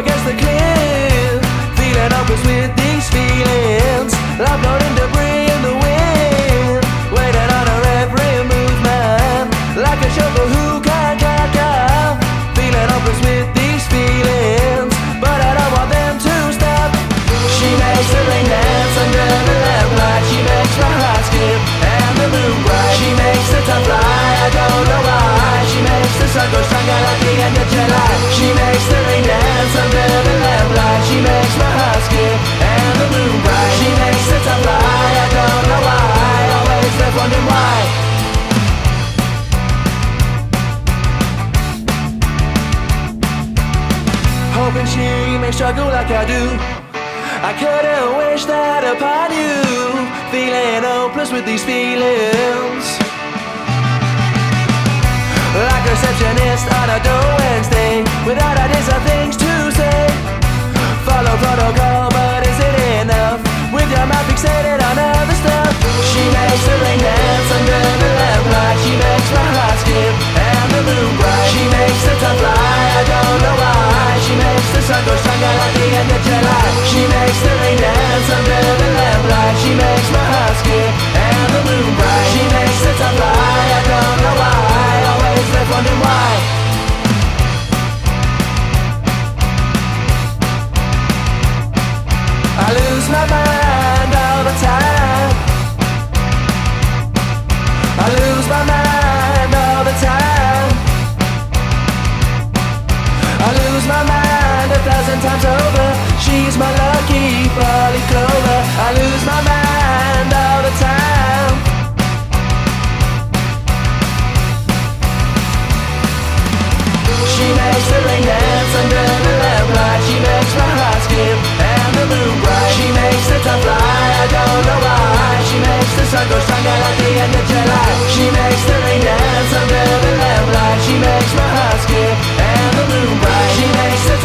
against the cliff, feeling hopeless with these feelings. Uploading debris in the wind, waiting on her every movement, like a chauffeur who can't feeling hopeless with these feelings, but I don't want them to stop. She makes the rain dance under the lamplight. She makes my heart skip and the moon bright. She makes the time fly, I don't know why. She makes the sun go stronger like the end of July. She makes the rain dance under the lamplight. She makes my heart skip and the moon bright. She makes the time fly, I don't know why. Always left wondering why. Hoping she may struggle like I do. I couldn't wish that upon you. Feeling hopeless with these feelings, like a receptionist on a Wednesday, without ideas or things to say. Follow protocol, but is it enough? With your mouth fixated on other stuff. She makes the rain dance under the lamplight. She makes my heart skip and the moon bright. She makes the time fly, I don't know why. She makes the sun go stronger like the end of July. She makes the rain dance under the lamplight. She makes my heart skip and the moon bright. She makes the time fly, I don't know why. Always left wondering why. I lose my mind all the time. I lose my mind all the time. I lose my mind 1,000 times over. She's my lucky four-leaf clover. I lose my mind all the time. She makes the rain dance under the lamplight. She makes my heart skip and the moon bright. She makes the time fly, I don't know why. She makes the sun go stronger like the end of July. She makes the rain dance under the lamplight. She makes my heart skip and the moon bright. She makes the